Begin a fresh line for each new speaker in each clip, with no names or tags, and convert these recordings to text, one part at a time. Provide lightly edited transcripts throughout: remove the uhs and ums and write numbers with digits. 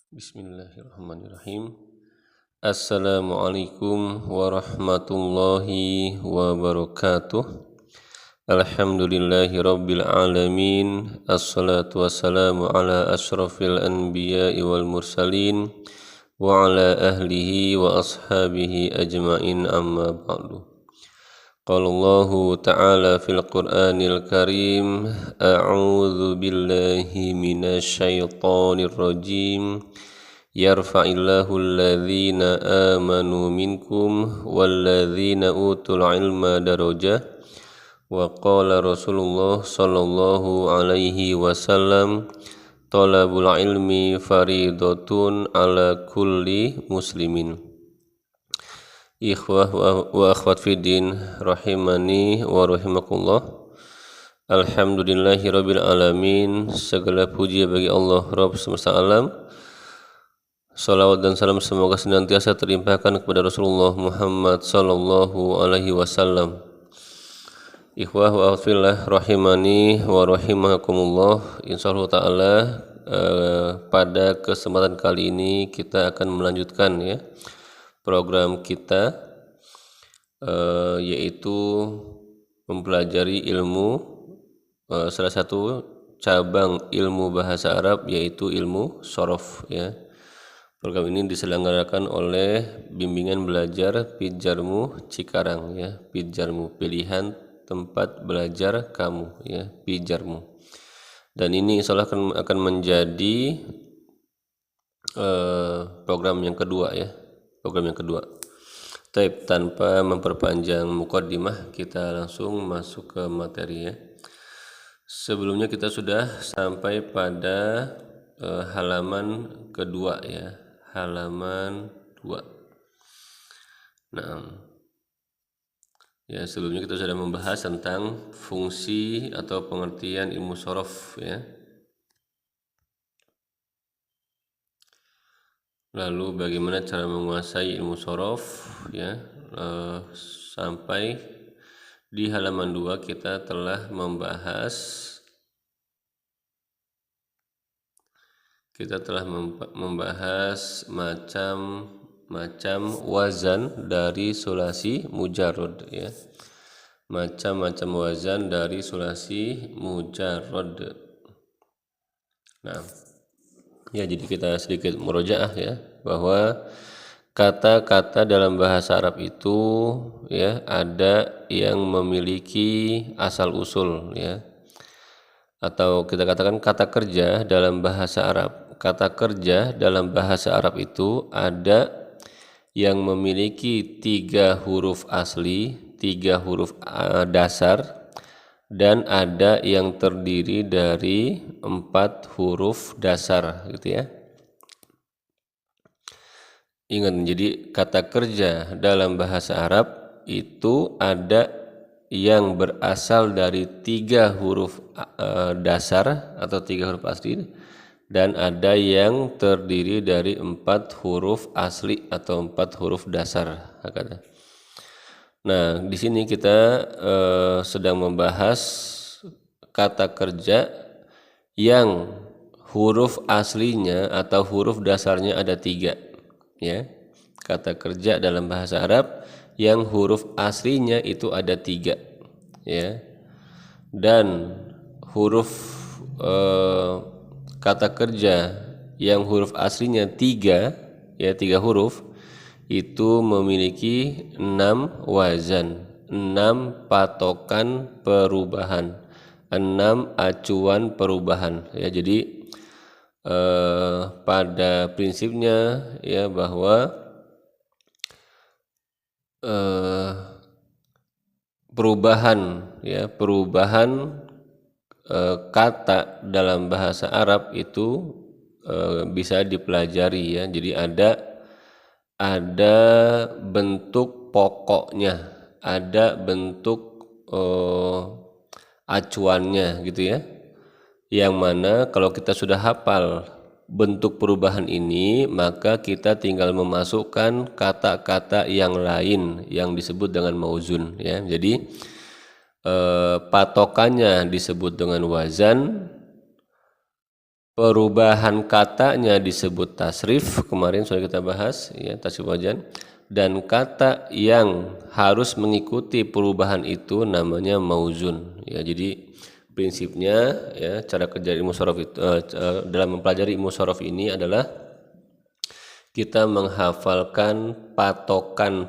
Bismillahirrahmanirrahim. Assalamualaikum warahmatullahi wabarakatuh. Alhamdulillahi rabbil alamin. Assalatu wassalamu ala ashrafil anbiya'i wal mursalin wa ala ahlihi wa ashabihi ajma'in amma ba'du. Qala Allahu ta'ala fil Qur'anil Karim, a'udzu billahi minasy syaithanir rajim. Yarfa'illahu alladhina amanu minkum walladhina utul ilma darajah. Wa qala Rasulullah sallallahu alaihi wasallam, talabul ilmi faridatun ala kulli muslimin. Ikhwah wa akhwat fiddin rahimani wa rahimakumullah. Alhamdulillahi rabbil alamin. Segala puji bagi Allah Rabb semesta alam. Salawat dan salam semoga senantiasa terlimpahkan kepada Rasulullah Muhammad sallallahu alaihi wasallam. Ikhwah wa akhwat fillah rahimani wa rahimakumullah. Insyaallah taala pada kesempatan kali ini kita akan melanjutkan program kita yaitu mempelajari ilmu salah satu cabang ilmu bahasa Arab yaitu ilmu shorof ya. Program ini diselenggarakan oleh Bimbingan Belajar Pidjarmu Cikarang ya, Pidjarmu pilihan tempat belajar kamu ya, Pidjarmu. Dan ini insyaallah akan menjadi program yang kedua ya. Program yang kedua. Taib, tanpa memperpanjang muqaddimah, kita langsung masuk ke materi ya. Sebelumnya kita sudah sampai pada halaman kedua ya, halaman 2. Nah, ya sebelumnya kita sudah membahas tentang fungsi atau pengertian ilmu shorof ya. Lalu bagaimana cara menguasai ilmu shorof ya, sampai di halaman 2 kita telah membahas macam-macam wazan dari sulasi mujarrad ya, macam-macam wazan dari sulasi mujarrad. Nah ya, jadi kita sedikit murojaah ya, bahwa kata-kata dalam bahasa Arab itu ya ada yang memiliki asal usul ya, atau kita katakan kata kerja dalam bahasa Arab. Kata kerja dalam bahasa Arab itu ada yang memiliki 3 huruf asli, 3 huruf dasar, dan ada yang terdiri dari 4 huruf dasar gitu ya. Ingat, jadi kata kerja dalam bahasa Arab itu ada yang berasal dari 3 huruf dasar atau 3 huruf asli, dan ada yang terdiri dari 4 huruf asli atau 4 huruf dasar. Nah, di sini kita sedang membahas kata kerja yang huruf aslinya atau huruf dasarnya ada 3 ya. Kata kerja dalam bahasa Arab yang huruf aslinya itu ada 3 ya, dan huruf kata kerja yang huruf aslinya 3 ya, 3 huruf itu memiliki 6 wazan, 6 patokan perubahan, 6 acuan perubahan ya. Jadi pada prinsipnya ya, bahwa perubahan kata dalam bahasa Arab itu bisa dipelajari ya. Jadi ada bentuk pokoknya, ada bentuk acuannya gitu ya, yang mana kalau kita sudah hafal bentuk perubahan ini, maka kita tinggal memasukkan kata-kata yang lain yang disebut dengan mauzun ya. Jadi patokannya disebut dengan wazan, perubahan katanya disebut tasrif, kemarin sudah kita bahas ya, tasrif wazan, dan kata yang harus mengikuti perubahan itu namanya mauzun ya. Jadi prinsipnya ya, cara kerja ilmu shorof itu dalam mempelajari ilmu shorof ini adalah kita menghafalkan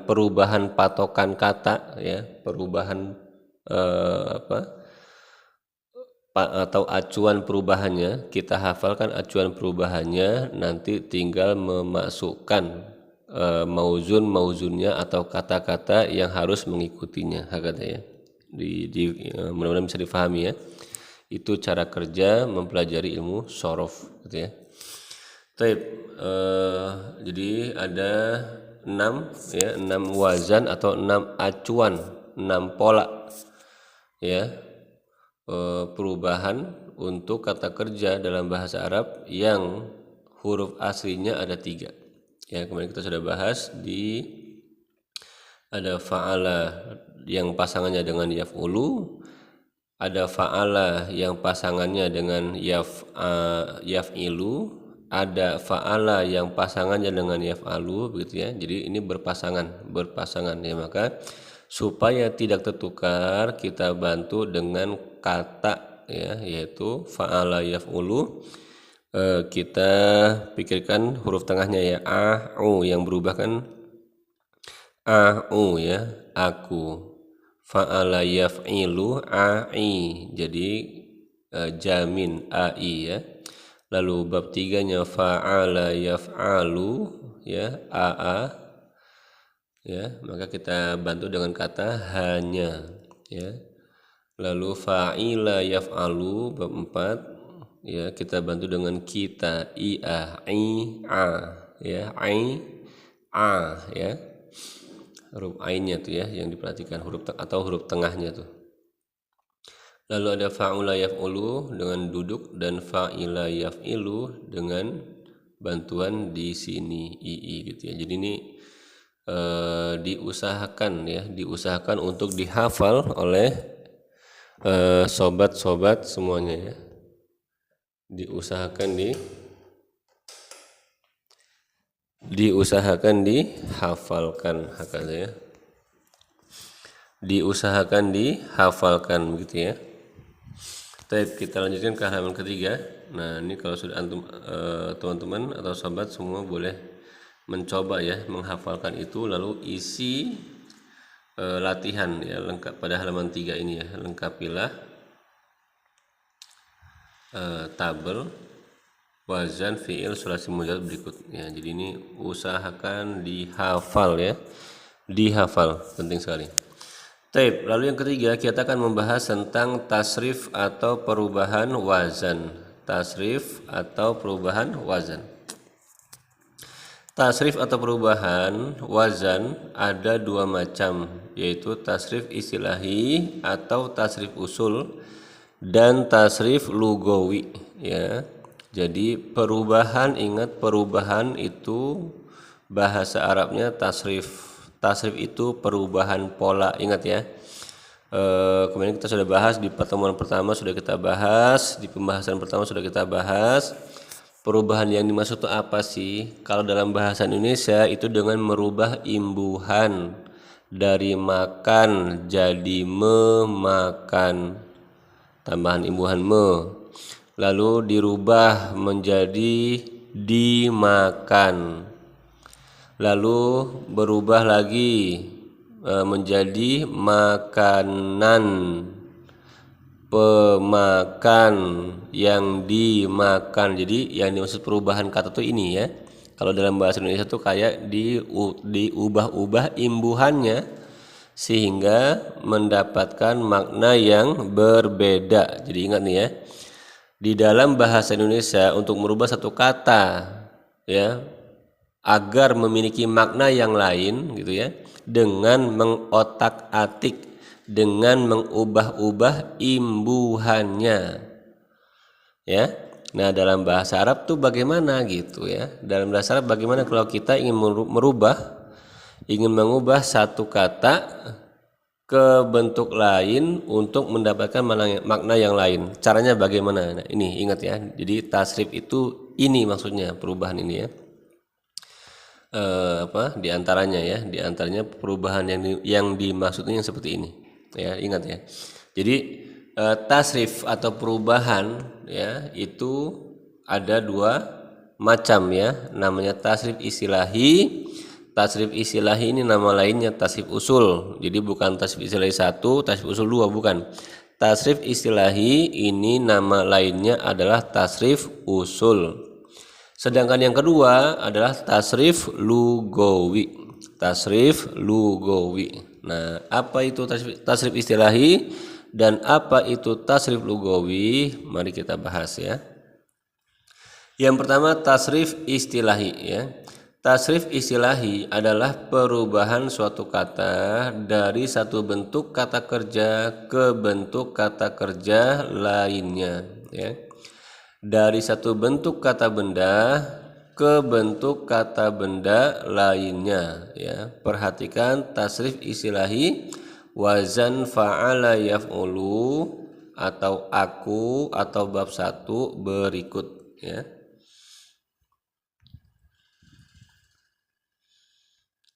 perubahan patokan kata ya, perubahan atau acuan perubahannya, kita hafalkan acuan perubahannya, nanti tinggal memasukkan mauzunnya atau kata-kata yang harus mengikutinya, hakata ya. Mudah-mudahan bisa difahami ya. Itu cara kerja mempelajari ilmu shorof gitu ya. Jadi ada 6 wazan atau 6 acuan, 6 pola ya, perubahan untuk kata kerja dalam bahasa Arab yang huruf aslinya ada 3 ya. Kemarin kita sudah bahas ada fa'ala yang pasangannya dengan yaf'ulu, ada fa'ala yang pasangannya dengan yaf'ilu, ada fa'ala yang pasangannya dengan yaf'alu begitu ya. Jadi ini berpasangan ya. Maka supaya tidak tertukar, kita bantu dengan kata ya, yaitu fa'ala yaf'ulu. Kita pikirkan huruf tengahnya ya, a'u yang berubah kan a'u ya, aku. Fa'ala yaf'ilu a'i, jadi jamin ai ya. Lalu bab 3-nya fa'ala yaf'alu ya, aa ya, maka kita bantu dengan kata hanya ya. Lalu fa'ila yaf'alu bab 4 ya, kita bantu dengan kita ia a ya, a ya, huruf ainnya tuh ya yang diperhatikan, huruf atau huruf tengahnya tuh. Lalu ada fa'ula yaf'ulu dengan duduk dan fa'ila yaf'ilu dengan bantuan di sini ii gitu ya. Jadi ini diusahakan untuk dihafal oleh sobat-sobat semuanya ya. Diusahakan dihafalkan, hakala ya. Diusahakan dihafalkan begitu ya. Baik, kita lanjutkan ke halaman ketiga. Nah, ini kalau sudah antum teman-teman atau sobat semua boleh mencoba ya menghafalkan itu, lalu isi latihan ya lengkap pada halaman 3 ini ya. Lengkapilah tabel wazan fi'il sulasi mujarrad berikut ya. Jadi ini usahakan dihafal ya. Dihafal, penting sekali. Baik, lalu yang ketiga kita akan membahas tentang tasrif atau perubahan wazan. Tasrif atau perubahan wazan. Tasrif atau perubahan wazan ada 2 macam, yaitu tasrif istilahi atau tasrif usul dan tasrif lugawi ya. Jadi ingat perubahan itu bahasa Arabnya tasrif. Tasrif itu perubahan pola, ingat ya. Kemarin kita sudah bahas di pertemuan pertama, sudah kita bahas di pembahasan pertama, sudah kita bahas perubahan yang dimaksud itu apa sih. Kalau dalam bahasa Indonesia itu dengan merubah imbuhan dari makan jadi memakan, tambahan imbuhan lalu dirubah menjadi dimakan, lalu berubah lagi menjadi makanan, pemakan, yang dimakan. Jadi yang dimaksud perubahan kata tuh ini ya. Kalau dalam bahasa Indonesia tuh kayak diubah-ubah imbuhannya sehingga mendapatkan makna yang berbeda. Jadi ingat nih ya, di dalam bahasa Indonesia untuk merubah satu kata ya agar memiliki makna yang lain gitu ya, dengan mengotak-atik, dengan mengubah-ubah imbuhannya ya. Nah, dalam bahasa Arab tuh bagaimana gitu ya. Dalam bahasa Arab bagaimana kalau kita ingin mengubah satu kata ke bentuk lain untuk mendapatkan makna yang lain. Caranya bagaimana? Nah, ini ingat ya. Jadi tasrif itu ini maksudnya perubahan ini ya. Di antaranya ya, di antaranya perubahan yang dimaksudnya yang seperti ini. Ya, ingat ya. Jadi tasrif atau perubahan ya itu ada dua macam ya, namanya tasrif istilahi. Tasrif istilahi ini nama lainnya tasrif usul. Jadi bukan tasrif istilahi 1, tasrif usul 2, bukan. Tasrif istilahi ini nama lainnya adalah tasrif usul. Sedangkan yang kedua adalah tasrif lugawi. Tasrif lugawi. Nah, apa itu tasrif istilahi dan apa itu tasrif lugawi? Mari kita bahas ya. Yang pertama tasrif istilahi ya. Tasrif istilahi adalah perubahan suatu kata dari satu bentuk kata kerja ke bentuk kata kerja lainnya ya. Dari satu bentuk kata benda ke bentuk kata benda lainnya ya. Perhatikan tasrif istilahi wazan fa'ala yaf'ulu atau aku atau bab 1 berikut ya.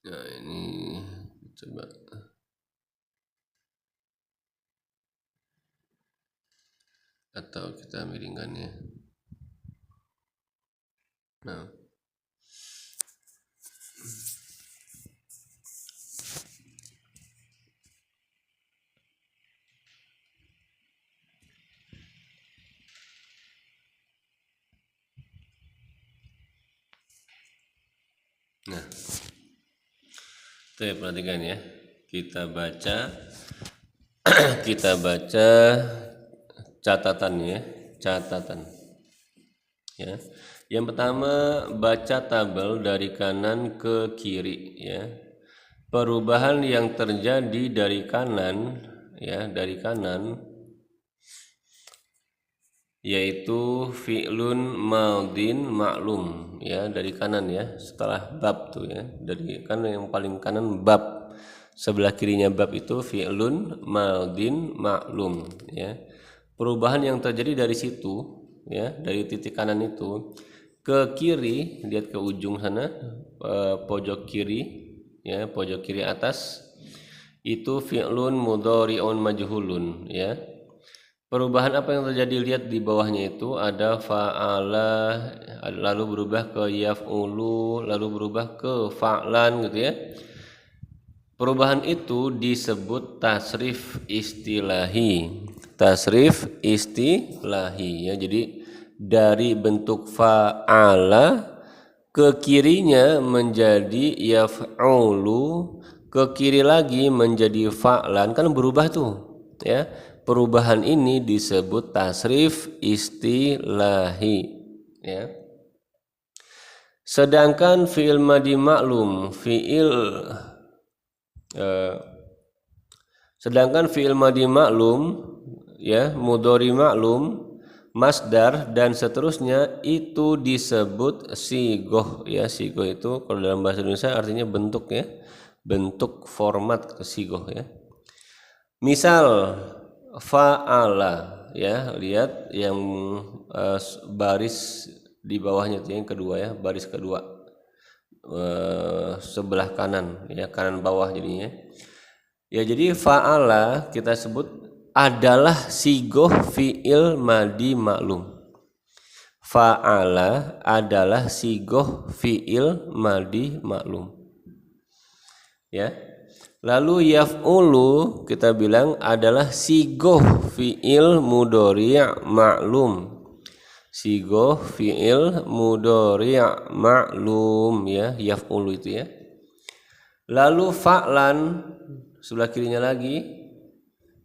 Nah, ini coba atau kita miringkan ya. Nah, Tuh ya, perhatikan ya. Kita baca kita baca catatannya, catatan. Ya. Yang pertama baca tabel dari kanan ke kiri ya. Perubahan yang terjadi dari kanan ya, dari kanan yaitu fi'lun madin maklum ya, dari kanan ya, setelah bab tuh ya, dari kanan yang paling kanan bab, sebelah kirinya bab itu fi'lun madin maklum ya. Perubahan yang terjadi dari situ ya, dari titik kanan itu ke kiri, lihat ke ujung sana, pojok kiri ya, pojok kiri atas itu fi'lun mudhari'un majhulun ya. Perubahan apa yang terjadi, lihat di bawahnya itu ada fa'ala lalu berubah ke yaf'ulu lalu berubah ke fa'lan gitu ya. Perubahan itu disebut tasrif istilahi. Tasrif istilahi ya. Jadi dari bentuk fa'ala ke kirinya menjadi yaf'ulu, ke kiri lagi menjadi fa'lan, kan berubah tuh ya. Perubahan ini disebut tasrif istilahi ya. Sedangkan fi'il madi maklum, sedangkan fi'il madi maklum ya, mudhari maklum, masdar dan seterusnya itu disebut sigoh ya. Sigoh itu kalau dalam bahasa Indonesia artinya bentuk ya, bentuk format sigoh ya. Misal fa'ala ya, lihat yang baris di bawahnya itu yang kedua ya, baris kedua sebelah kanan ya, kanan bawah jadinya ya. Jadi fa'ala kita sebut adalah sigoh fi'il madi maklum. Fa'ala adalah sigoh fi'il madi maklum ya. Lalu yaf'ulu kita bilang adalah sigoh fi'il mudhari' maklum. Sigoh fi'il mudhari' maklum ya, yaf'ulu itu ya. Lalu fa'lan sebelah kirinya lagi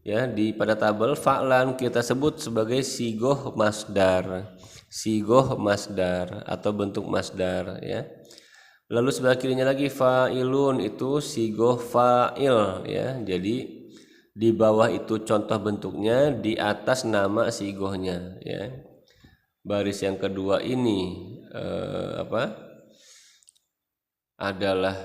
ya, pada tabel fa'lan kita sebut sebagai sigoh masdar. Sigoh masdar atau bentuk masdar ya. Lalu sebelah kirinya lagi fa'ilun itu sigoh fa'il ya. Jadi di bawah itu contoh bentuknya, di atas nama sigohnya ya. Baris yang kedua ini adalah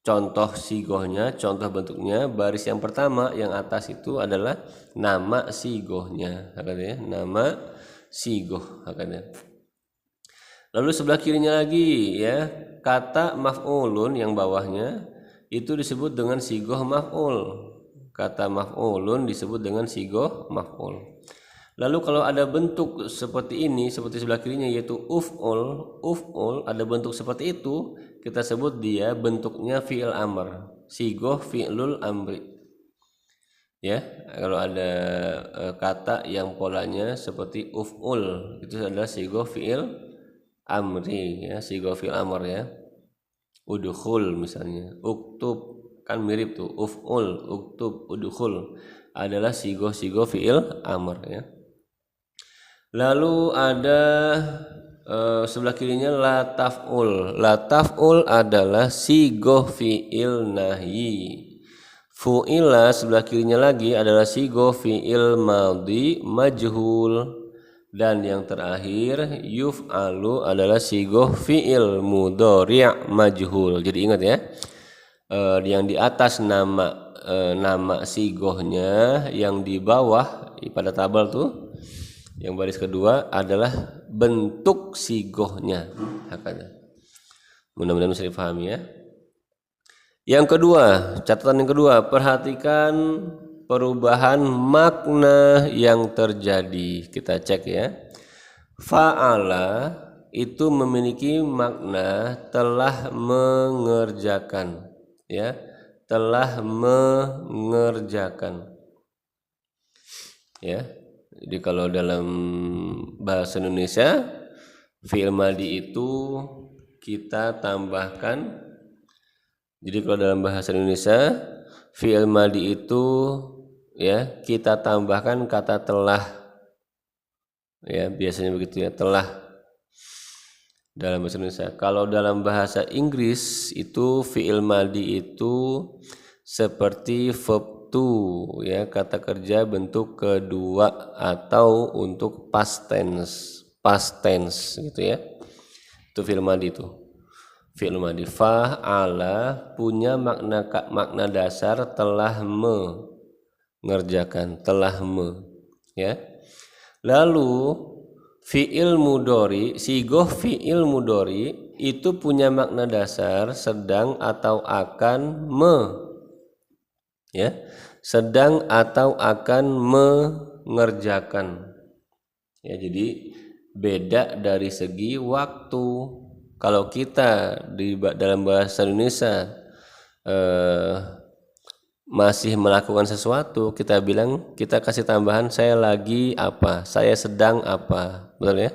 contoh sigohnya, contoh bentuknya, baris yang pertama yang atas itu adalah nama sigohnya, ya, nama sigoh, ya. Lalu sebelah kirinya lagi ya, kata maf'ulun yang bawahnya itu disebut dengan sigoh maf'ul. Kata maf'ulun disebut dengan sigoh maf'ul. Lalu kalau ada bentuk seperti ini, seperti sebelah kirinya yaitu uf'ul ada bentuk seperti itu, kita sebut dia bentuknya fi'il amr, sigoh fi'lul amri. Ya, kalau ada kata yang polanya seperti uf'ul, itu adalah sigoh fi'il amri ya, sigoh fi'il amr ya. Udkhul misalnya, uktub kan mirip tuh, uf'ul, uktub, udkhul adalah sigoh fi'il amr ya. Lalu ada sebelah kirinya la taf'ul. La taf'ul adalah sigoh fi'il nahyi. Fu'ila sebelah kirinya lagi adalah sigoh fi'il madhi majhul. Dan yang terakhir yuf'alu adalah sigoh fi'il mudhari' majhul. Jadi ingat ya, yang di atas nama sigohnya, yang di bawah pada tabel tuh yang baris kedua adalah bentuk sigohnya. Mudah-mudahan bisa dipahami ya. Yang kedua, catatan yang kedua, perhatikan perubahan makna yang terjadi. Kita cek ya. Fa'ala itu memiliki makna telah mengerjakan ya, telah mengerjakan ya. Jadi kalau dalam bahasa Indonesia fi'il madhi itu kita tambahkan, jadi kalau dalam bahasa Indonesia fi'il madhi itu ya kita tambahkan kata telah ya, biasanya begitu ya, telah dalam bahasa Indonesia. Kalau dalam bahasa Inggris itu fi'il madhi itu seperti verb to ya, kata kerja bentuk kedua atau untuk past tense gitu ya. Itu fi'il madhi itu. Fi'il madhi fa'ala punya makna dasar telah mengerjakan, telah ya. Lalu fi'il mudhari, sigoh fi'il mudhari itu punya makna dasar sedang atau akan ya, sedang atau akan mengerjakan ya. Jadi beda dari segi waktu. Kalau kita dalam bahasa Indonesia masih melakukan sesuatu, kita bilang, kita kasih tambahan saya lagi apa, saya sedang apa, betul ya.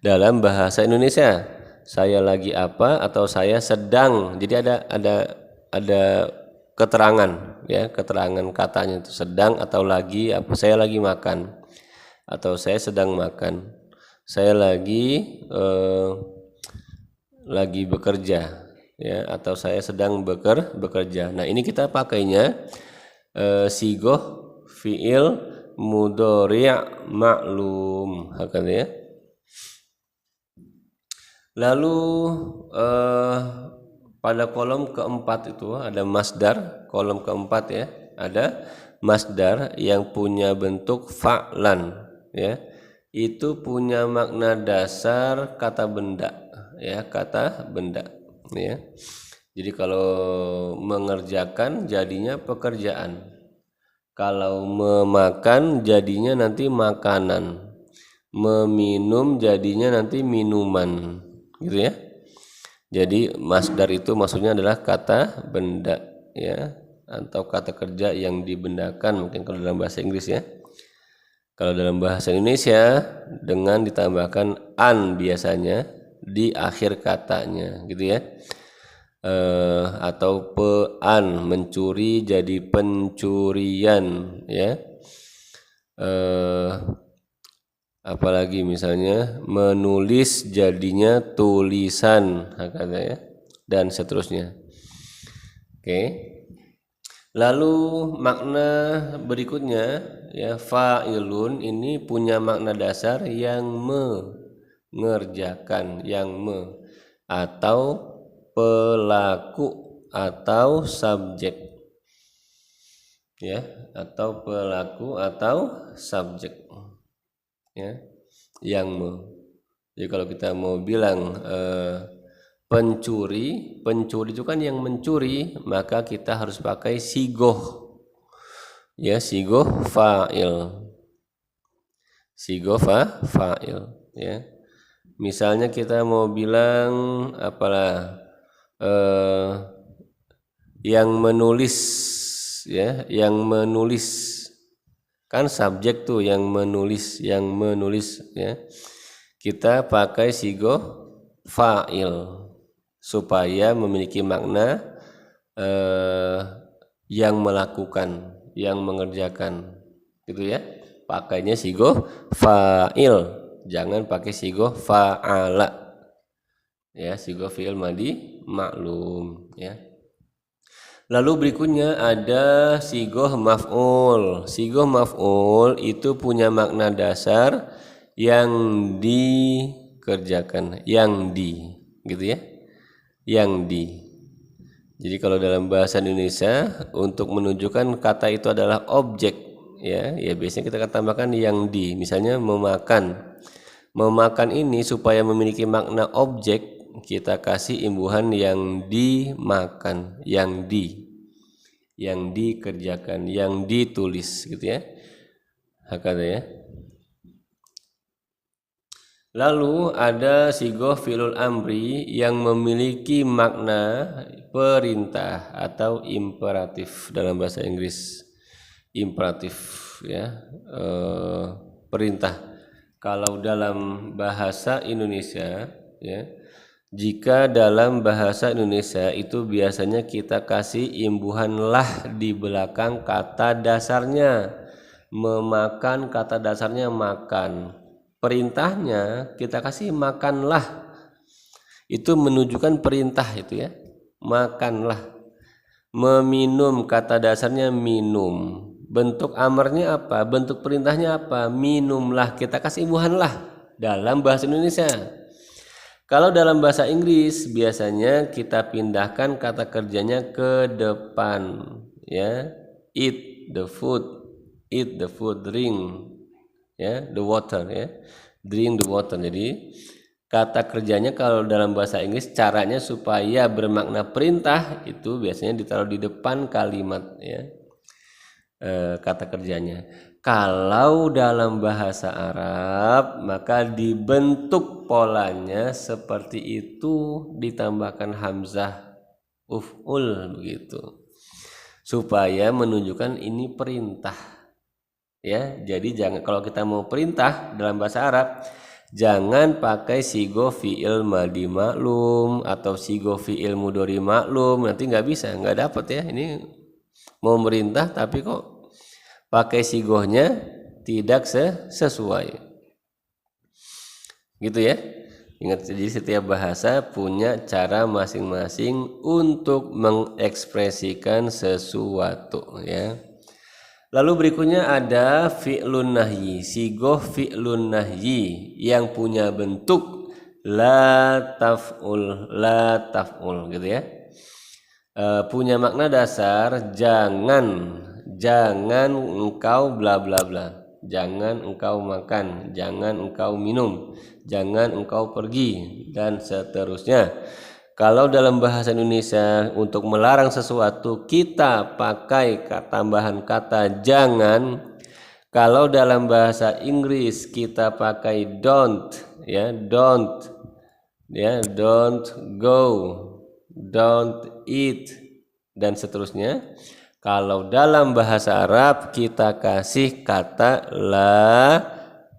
Dalam bahasa Indonesia saya lagi apa atau saya sedang, jadi ada keterangan ya, keterangan katanya itu sedang atau lagi apa, saya lagi makan atau saya sedang makan, saya lagi bekerja ya, atau saya sedang bekerja. Nah, ini kita pakainya sigoh fi'il mudhari' ma'lum, ya. Lalu pada kolom keempat itu ada masdar, kolom keempat ya, ada masdar yang punya bentuk fa'lan ya. Itu punya makna dasar kata benda ya, kata benda ya. Jadi kalau mengerjakan jadinya pekerjaan, kalau memakan jadinya nanti makanan, meminum jadinya nanti minuman gitu ya. Jadi masdar itu maksudnya adalah kata benda ya, atau kata kerja yang dibendakan, mungkin kalau dalam bahasa Inggris ya. Kalau dalam bahasa Indonesia dengan ditambahkan an biasanya di akhir katanya gitu ya, atau pean, mencuri jadi pencurian ya, apalagi misalnya menulis jadinya tulisan ya, dan seterusnya. Oke. Lalu makna berikutnya ya, fa'ilun ini punya makna dasar yang mengerjakan, yang atau pelaku atau subjek, ya, atau pelaku atau subjek, ya, yang jadi kalau kita mau bilang pencuri itu kan yang mencuri, maka kita harus pakai sigoh, ya, sigoh fa'il, fa'il, ya. Misalnya kita mau bilang apalah yang menulis, ya, yang menulis kan subjek tuh, yang menulis, ya, kita pakai sigoh fa'il supaya memiliki makna yang melakukan, yang mengerjakan, gitu ya. Pakainya sigoh fa'il, jangan pakai sigoh fa'ala, ya, sigoh fi'il madi maklum, ya. Lalu berikutnya ada sigoh maf'ul. Sigoh maf'ul itu punya makna dasar yang dikerjakan, yang gitu ya, yang Jadi kalau dalam bahasa Indonesia untuk menunjukkan kata itu adalah objek, ya biasanya kita akan tambahkan yang misalnya memakan. Memakan ini supaya memiliki makna objek, kita kasih imbuhan yang dimakan, yang dikerjakan, yang ditulis, gitu ya. Hakata, ya. Lalu ada sigoh fi'lul amri yang memiliki makna perintah atau imperatif dalam bahasa Inggris. Imperatif, ya, perintah. Kalau dalam bahasa Indonesia, ya, jika dalam bahasa Indonesia itu biasanya kita kasih imbuhan lah di belakang kata dasarnya. Memakan, kata dasarnya makan. Perintahnya kita kasih makanlah. Itu menunjukkan perintah itu, ya. Makanlah. Meminum, kata dasarnya minum. Bentuk amarnya apa? Bentuk perintahnya apa? Minumlah. Kita kasih imbuhanlah dalam bahasa Indonesia. Kalau dalam bahasa Inggris biasanya kita pindahkan kata kerjanya ke depan, ya. Eat the food, drink, ya, the water, ya, drink the water. Jadi kata kerjanya kalau dalam bahasa Inggris caranya supaya bermakna perintah itu biasanya ditaruh di depan kalimat, ya, kata kerjanya. Kalau dalam bahasa Arab maka dibentuk polanya seperti itu, ditambahkan hamzah uf'ul begitu, supaya menunjukkan ini perintah, ya. Jadi jangan, kalau kita mau perintah dalam bahasa Arab jangan pakai sigoh fi'il madi maklum atau sigoh fi'il mudhari maklum, nanti nggak bisa, nggak dapat, ya. Ini mau merintah tapi kok pakai sigohnya tidak sesuai, gitu ya. Ingat, jadi setiap bahasa punya cara masing-masing untuk mengekspresikan sesuatu, ya. Lalu berikutnya ada fi'lun nahyi, sigoh fi'lun nahyi yang punya bentuk la taf'ul, gitu ya. Punya makna dasar jangan engkau bla bla bla, jangan engkau makan, jangan engkau minum, jangan engkau pergi, dan seterusnya. Kalau dalam bahasa Indonesia untuk melarang sesuatu kita pakai tambahan kata jangan. Kalau dalam bahasa Inggris kita pakai don't, ya, don't go, don't eat, dan seterusnya. Kalau dalam bahasa Arab kita kasih kata la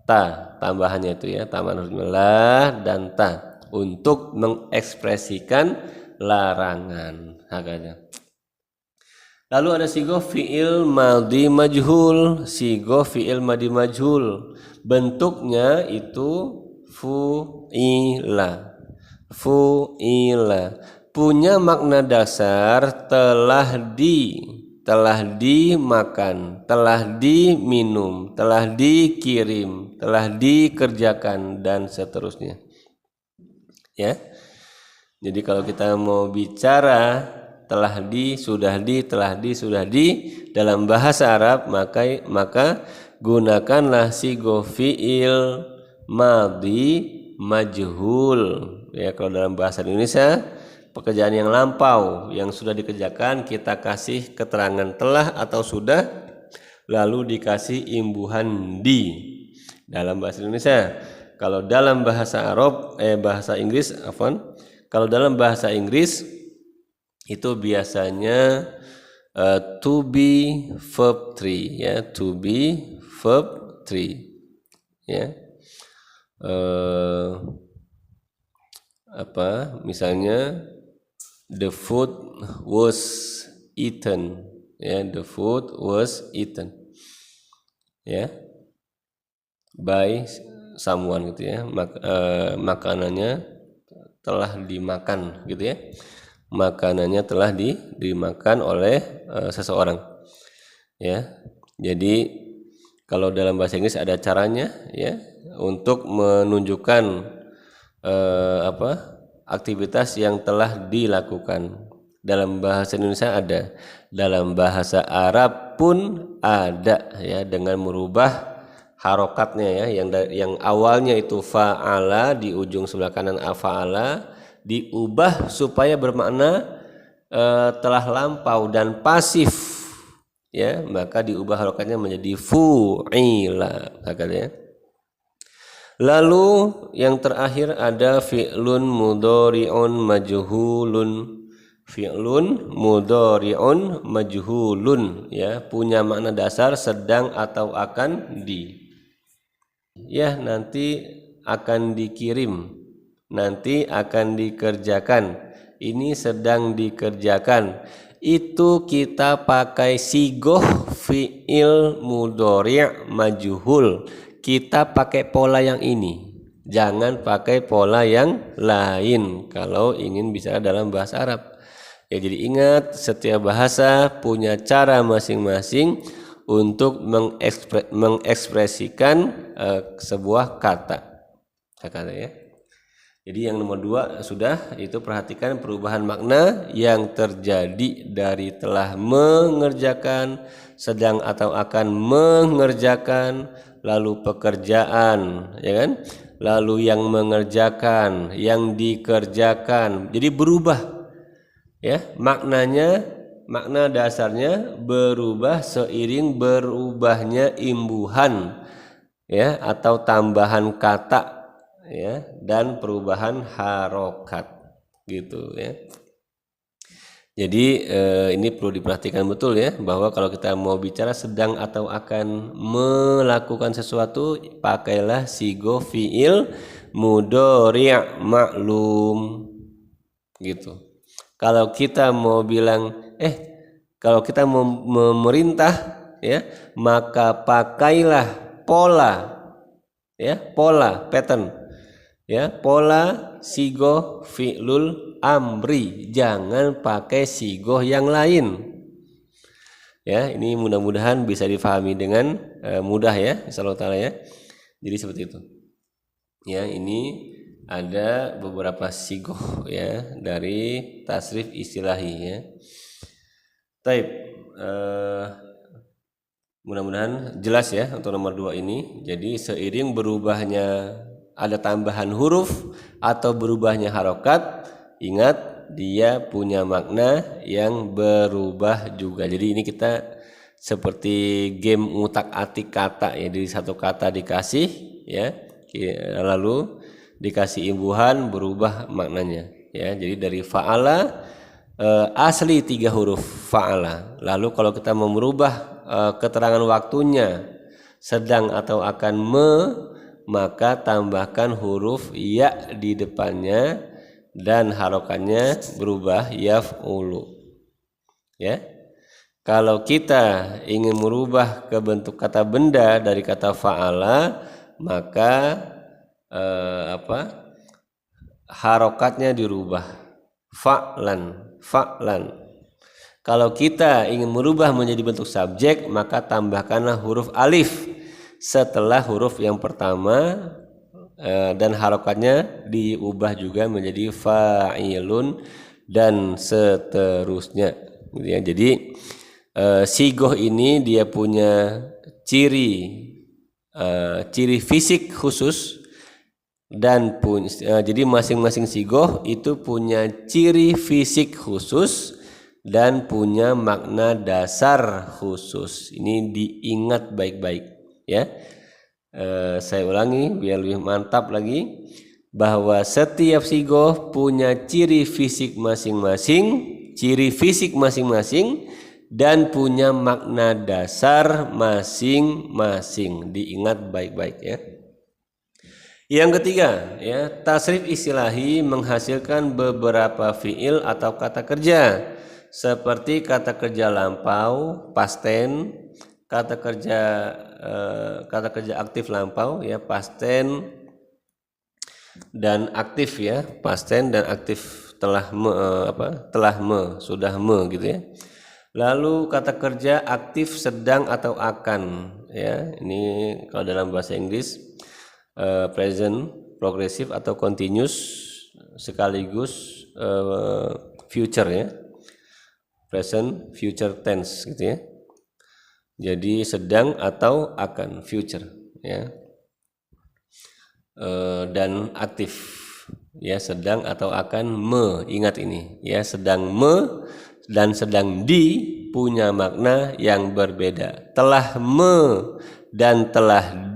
ta, tambahannya itu, ya, tambahan huruf la dan ta untuk mengekspresikan larangan, hakanya. Lalu ada sigoh fi'il madhi majhul. Sigoh fi'il madhi majhul bentuknya itu fu'ila, punya makna dasar telah dimakan, telah diminum, telah dikirim, telah dikerjakan, dan seterusnya, ya. Jadi kalau kita mau bicara telah di, sudah di, telah di, sudah di dalam bahasa Arab, maka gunakanlah sigo fiil madhi majhul. Ya, kalau dalam bahasa Indonesia pekerjaan yang lampau yang sudah dikerjakan kita kasih keterangan telah atau sudah lalu dikasih imbuhan di dalam bahasa Indonesia. Kalau dalam bahasa bahasa Inggris, kalau dalam bahasa Inggris itu biasanya to be verb 3 ya, to be verb 3 ya. Misalnya the food was eaten ya, the food was eaten ya by someone gitu ya. Makanannya telah dimakan gitu ya, makanannya telah dimakan oleh seseorang ya. Jadi kalau dalam bahasa Inggris ada caranya ya untuk menunjukkan aktivitas yang telah dilakukan. Dalam bahasa Indonesia ada, dalam bahasa Arab pun ada ya, dengan merubah harokatnya ya, yang awalnya itu fa'ala di ujung sebelah kanan afa'ala diubah supaya bermakna telah lampau dan pasif ya, maka diubah harokatnya menjadi fu'ila ya. Lalu yang terakhir ada fi'lun mudhari'un majhulun. Fi'lun mudhari'un majhulun ya, punya makna dasar sedang atau akan di. Ya, nanti akan dikirim, nanti akan dikerjakan, ini sedang dikerjakan. Itu kita pakai sigoh fi'il mudhari' majhul. Kita pakai pola yang ini, jangan pakai pola yang lain kalau ingin bicara dalam bahasa Arab. Ya, jadi ingat, setiap bahasa punya cara masing-masing untuk mengekspresikan sebuah kata ya. Jadi yang nomor 2 sudah, itu perhatikan perubahan makna yang terjadi dari telah mengerjakan, sedang atau akan mengerjakan, lalu pekerjaan ya kan, lalu yang mengerjakan, yang dikerjakan. Jadi berubah ya maknanya, makna dasarnya berubah seiring berubahnya imbuhan ya atau tambahan kata ya, dan perubahan harokat gitu ya. Jadi ini perlu diperhatikan betul ya, bahwa kalau kita mau bicara sedang atau akan melakukan sesuatu, pakailah sigo fi'il mudhari' maklum gitu. Kalau kita mau bilang kalau kita mau memerintah ya, maka pakailah pola ya, pola pattern ya, pola sigo fi'lul amri, jangan pakai sigoh yang lain ya. Ini mudah-mudahan bisa difahami dengan mudah ya, insyaallah taala ya. Jadi seperti itu ya. Ini ada beberapa sigoh ya dari tasrif istilahi ya. Taib, mudah-mudahan jelas ya untuk nomor 2 ini. Jadi seiring berubahnya ada tambahan huruf atau berubahnya harokat, ingat dia punya makna yang berubah juga. Jadi ini kita seperti game ngutak-atik kata ya. Jadi satu kata dikasih ya, lalu dikasih imbuhan, berubah maknanya ya. Jadi dari fa'ala asli 3 huruf fa'ala. Lalu kalau kita mau merubah keterangan waktunya sedang atau akan maka tambahkan huruf ya di depannya dan harokannya berubah yaf'ulu ya. Kalau kita ingin merubah ke bentuk kata benda dari kata fa'ala, maka harokatnya dirubah fa'lan. Kalau kita ingin merubah menjadi bentuk subjek, maka tambahkanlah huruf alif setelah huruf yang pertama dan harokatnya diubah juga menjadi fa'ilun dan seterusnya gitu ya. Jadi sigoh ini dia punya ciri fisik khusus dan jadi masing-masing sigoh itu punya ciri fisik khusus dan punya makna dasar khusus. Ini diingat baik-baik ya. Saya ulangi biar lebih mantap lagi, bahwa setiap sigoh punya ciri fisik masing-masing, dan punya makna dasar masing-masing. Diingat baik-baik ya. Yang ketiga, ya, tasrif istilahi menghasilkan beberapa fiil atau kata kerja seperti kata kerja lampau, past tense, kata kerja aktif lampau, ya, past tense, dan aktif, ya, past tense dan aktif telah sudah gitu ya. Lalu kata kerja aktif sedang atau akan, ya, ini kalau dalam bahasa Inggris present, progressive atau continuous sekaligus future ya, present future tense gitu ya. Jadi sedang atau akan, future ya, dan aktif ya, sedang atau akan ingat ini ya, sedang dan sedang punya makna yang berbeda. Telah dan telah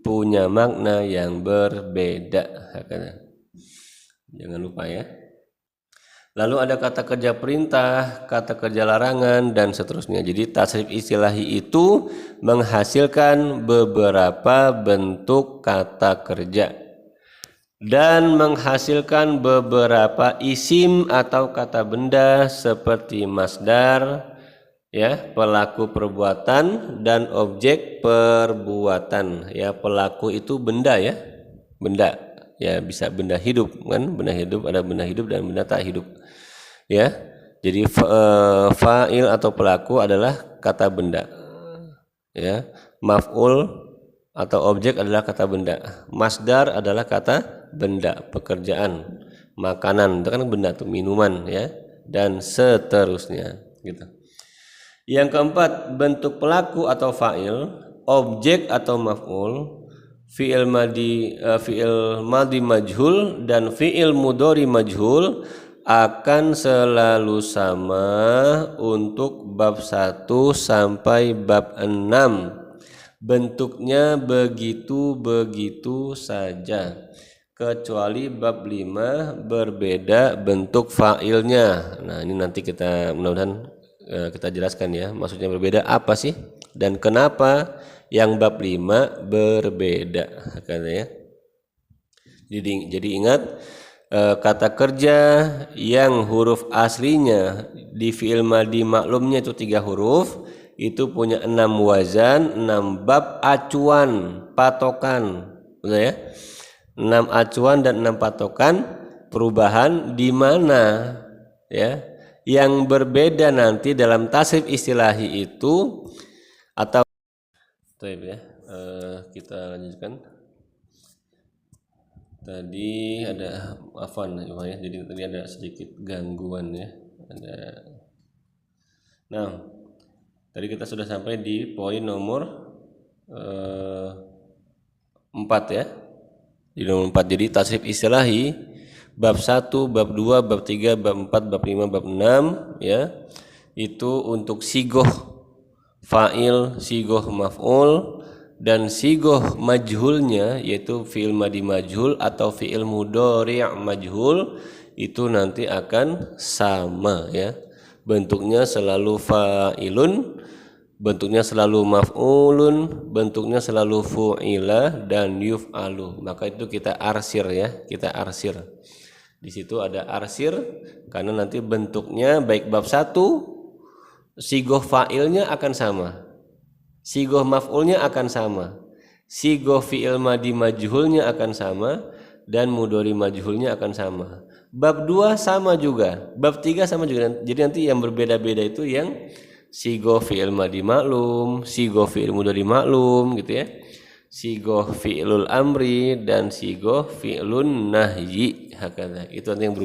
punya makna yang berbeda. Jangan lupa ya. Lalu ada kata kerja perintah, kata kerja larangan, dan seterusnya. Jadi tasrif istilahi itu menghasilkan beberapa bentuk kata kerja dan menghasilkan beberapa isim atau kata benda seperti masdar, ya, pelaku perbuatan, dan objek perbuatan. Ya, pelaku itu benda ya, benda ya, bisa benda hidup kan, benda hidup, ada benda hidup dan benda tak hidup ya. Jadi fa'il atau pelaku adalah kata benda ya, maf'ul atau objek adalah kata benda, masdar adalah kata benda, pekerjaan, makanan itu kan benda tuh, minuman ya, dan seterusnya gitu. Yang keempat, bentuk pelaku atau fa'il, objek atau maf'ul, fi'il madhi majhul, dan fi'il mudhari majhul akan selalu sama untuk bab 1 sampai bab 6. Bentuknya begitu-begitu saja, kecuali bab 5 berbeda bentuk fa'ilnya. Nah, ini nanti kita mudah-mudahan kita jelaskan ya, maksudnya berbeda apa sih dan kenapa yang bab 5 berbeda katanya. Jadi ingat, kata kerja yang huruf aslinya di fi'il madhi maklumnya itu 3 huruf, itu punya 6 wazan, 6 bab acuan, patokan, betul ya? 6 acuan dan 6 patokan perubahan di mana ya? Yang berbeda nanti dalam tasrif istilahi itu atau ya, kita lanjutkan. Tadi ada afan ya, jadi tadi ada sedikit gangguan ya. Nah, tadi kita sudah sampai di poin nomor 4 ya. Di nomor 4, jadi tasrif istilahi bab 1, bab 2, bab 3, bab 4, bab 5, bab 6 ya. Itu untuk sigoh fa'il, sigoh maf'ul, dan sigoh majhulnya yaitu fi'il madhi majhul atau fi'il mudhari' majhul, itu nanti akan sama ya. Bentuknya selalu fa'ilun, bentuknya selalu maf'ulun, bentuknya selalu fu'ila dan yuf'alu. Maka itu kita arsir ya, kita arsir. Di situ ada arsir karena nanti bentuknya baik bab 1 sigoh fa'ilnya akan sama, sigoh maf'ulnya akan sama, sigoh fi'il madhi majhulnya akan sama, dan mudhari majhulnya akan sama. Bab 2 sama juga, bab 3 sama juga. Jadi nanti yang berbeda-beda itu yang sigoh fi'il madhi maklum, sigoh fi'il mudhari maklum gitu ya, sigoh fi'ilul amri, dan sigoh fi'ilun nahyi hakadha. Itu nanti yang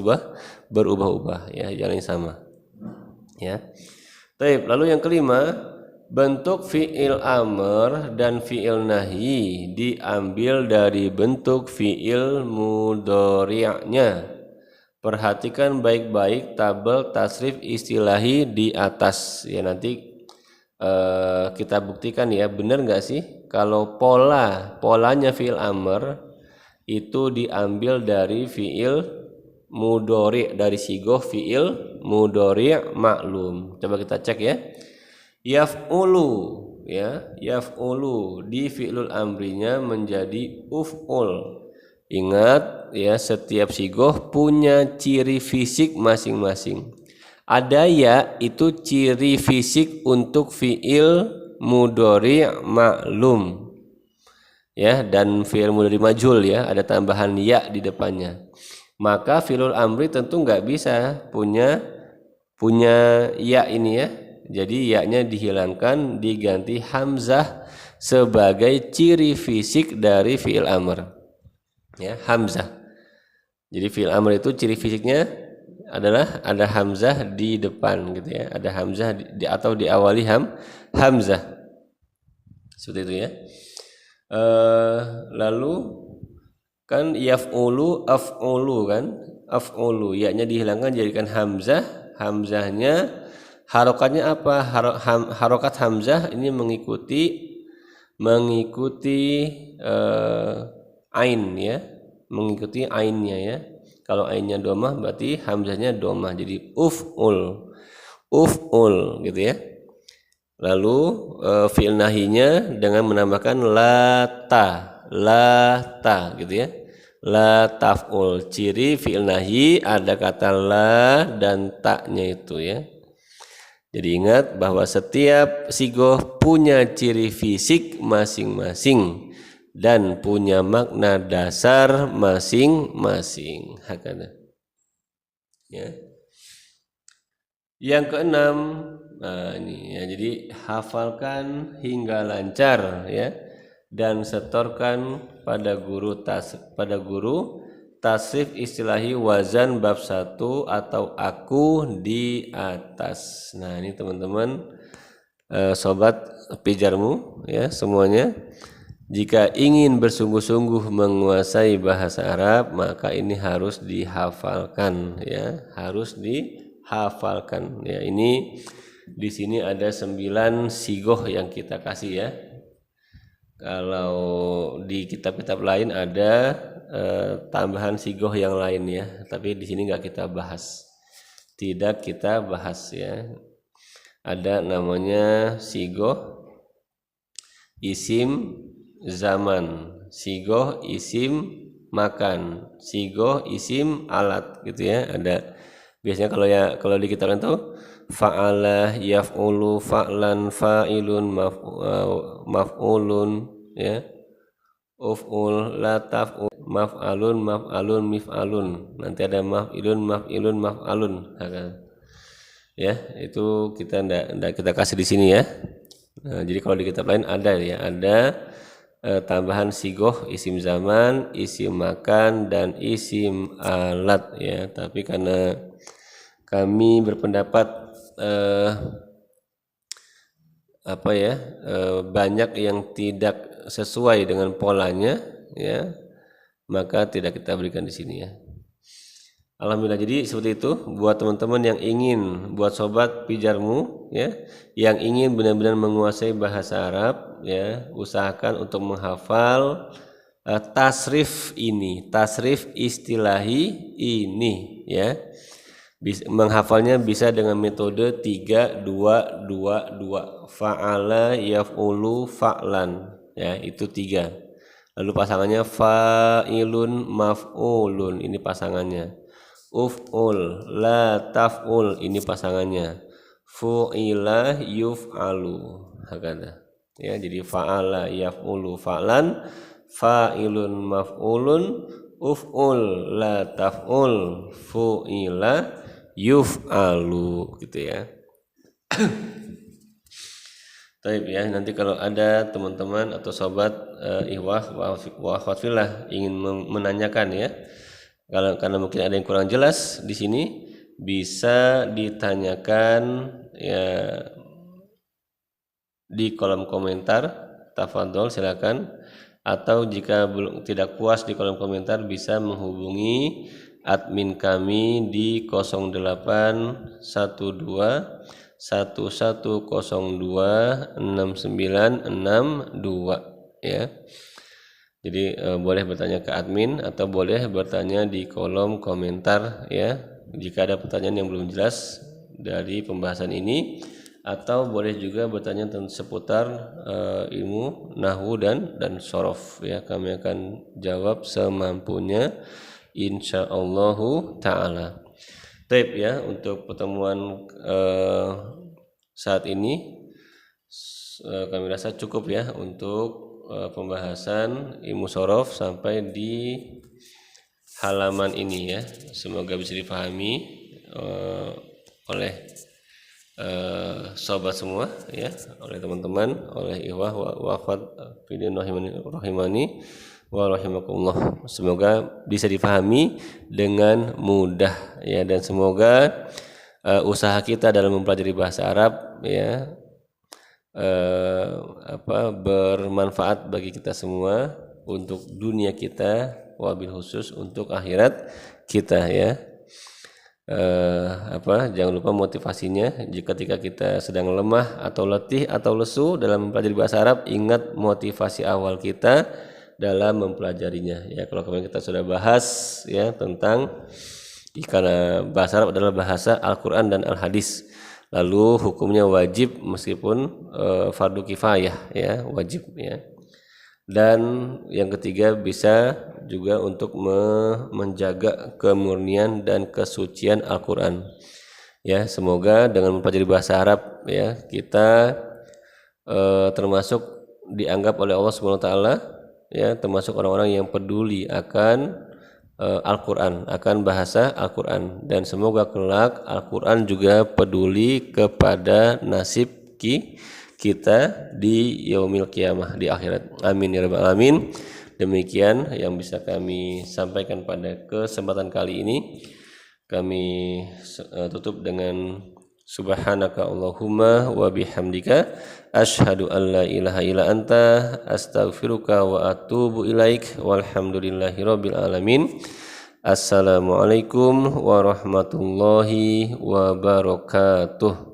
berubah-ubah ya, jangan yang sama. Ya. Baik, lalu yang kelima, bentuk fi'il amr dan fi'il nahi diambil dari bentuk fi'il mudhari'nya. Perhatikan baik-baik tabel tasrif istilahi di atas. Ya, nanti kita buktikan ya, benar nggak sih kalau polanya fi'il amr itu diambil dari fi'il mudhari', dari sigoh fi'il mudhari' maklum. Coba kita cek ya. Yaf'ulu ya, yaf'ulu di fi'lul amrinya menjadi uf'ul. Ingat ya, setiap sigoh punya ciri fisik masing-masing. Ada ya, itu ciri fisik untuk fi'il mudhari' maklum. Ya, dan fi'il mudhari' majhul ya, ada tambahan ya di depannya. Maka fi'lul amri tentu nggak bisa punya ya ini ya. Jadi ya-nya dihilangkan, diganti hamzah sebagai ciri fisik dari fi'il amr. Ya, hamzah. Jadi fi'il amr itu ciri fisiknya adalah ada hamzah di depan gitu ya, ada hamzah atau diawali hamzah seperti itu ya. Lalu kan yaf'ulu af'ulu kan, af'ulu ya-nya dihilangkan jadikan hamzah. Hamzahnya harokatnya apa? Harokat hamzah ini mengikuti ain ya, mengikuti ainnya ya. Kalau ainnya domah berarti hamzahnya domah, jadi uf'ul gitu ya. Lalu fi'il nahinya dengan menambahkan la ta gitu ya, la taf'ul. Ciri fi'il nahi ada kata la dan ta-nya itu ya. Jadi ingat bahwa setiap sigoh punya ciri fisik masing-masing dan punya makna dasar masing-masing. Hakana. Ya. Yang keenam, nah ini ya, jadi hafalkan hingga lancar ya, dan setorkan pada guru tasrif istilahi wazan bab 1 atau aku di atas. Nah ini teman-teman sobat pijarmu ya semuanya. Jika ingin bersungguh-sungguh menguasai bahasa Arab, maka ini harus dihafalkan ya, harus dihafalkan ya. Ini di sini ada 9 sigoh yang kita kasih ya. Kalau di kitab-kitab lain ada tambahan sigoh yang lain ya, tapi di sini nggak kita bahas, tidak kita bahas ya. Ada namanya sigoh isim zaman, sigoh isim makan, sigoh isim alat gitu ya. Ada biasanya kalau di kitab itu fa'ala yaf'ulu fa'lan fa'ilun maf'ulun ya, uf'ul la taf'ul maf'alun mif'alun, nanti ada maf'ilun maf'alun ya. Itu kita ndak kita kasih di sini ya. Nah, jadi kalau di kitab lain ada ya, ada tambahan sigoh isim zaman, isim makan, dan isim alat ya. Tapi karena kami berpendapat banyak yang tidak sesuai dengan polanya ya, maka tidak kita berikan di sini ya. Alhamdulillah. Jadi seperti itu buat teman-teman yang ingin, buat sobat pijarmu ya, yang ingin benar-benar menguasai bahasa Arab ya, usahakan untuk menghafal tasrif ini, tasrif istilahi ini ya. Menghafalnya bisa dengan metode 3-2-2-2. Fa'ala yaf'ulu fa'lan ya, itu 3. Lalu pasangannya fa'ilun maf'ulun, ini pasangannya. Uf'ul la taf'ul, ini pasangannya. Fu'ila yuf'alu hakada ya. Jadi fa'ala yaf'ulu fa'lan, fa'ilun maf'ulun, uf'ul la taf'ul, fu'ila yuf'alu gitu ya. Taib ya, nanti kalau ada teman-teman atau sobat ikhwah wa akhwat fillah ingin menanyakan ya, karena mungkin ada yang kurang jelas di sini, bisa ditanyakan ya di kolom komentar. Tafadhol silakan. Atau jika belum tidak puas di kolom komentar, bisa menghubungi admin kami di 0812 1102 6962 ya. Jadi boleh bertanya ke admin atau boleh bertanya di kolom komentar ya, jika ada pertanyaan yang belum jelas dari pembahasan ini, atau boleh juga bertanya tentang seputar ilmu nahwu dan shorof ya. Kami akan jawab semampunya insyaallahu taala. Baik ya, untuk pertemuan saat ini kami rasa cukup ya untuk pembahasan ilmu shorof sampai di halaman ini ya. Semoga bisa dipahami oleh sobat semua ya, oleh teman-teman, oleh ikhwah wa akhwat fillah rahimani wa rahimakumullah. Semoga bisa dipahami dengan mudah ya, dan semoga usaha kita dalam mempelajari bahasa Arab ya bermanfaat bagi kita semua, untuk dunia kita, wabil khusus untuk akhirat kita ya. Jangan lupa motivasinya. Jika ketika kita sedang lemah atau letih atau lesu dalam mempelajari bahasa Arab, ingat motivasi awal kita dalam mempelajarinya ya. Kalau kemarin kita sudah bahas ya tentang karena bahasa Arab adalah bahasa Al-Quran dan Al-Hadis, lalu hukumnya wajib meskipun fardu kifayah ya, wajib ya. Dan yang ketiga, bisa juga untuk menjaga kemurnian dan kesucian Al-Quran ya. Semoga dengan mempelajari bahasa Arab ya, kita termasuk dianggap oleh Allah SWT ya, termasuk orang-orang yang peduli akan Al-Quran, akan bahasa Al-Quran, dan semoga kelak Al-Quran juga peduli kepada nasib kita di yaumil qiyamah, di akhirat. Amin ya rabbal alamin. Demikian yang bisa kami sampaikan pada kesempatan kali ini. Kami tutup dengan subhanaka Allahumma wa bihamdika asyhadu an la ilaha illa anta astaghfiruka wa atubu ilaik, walhamdulillahi rabbil alamin. Assalamualaikum warahmatullahi wabarakatuh.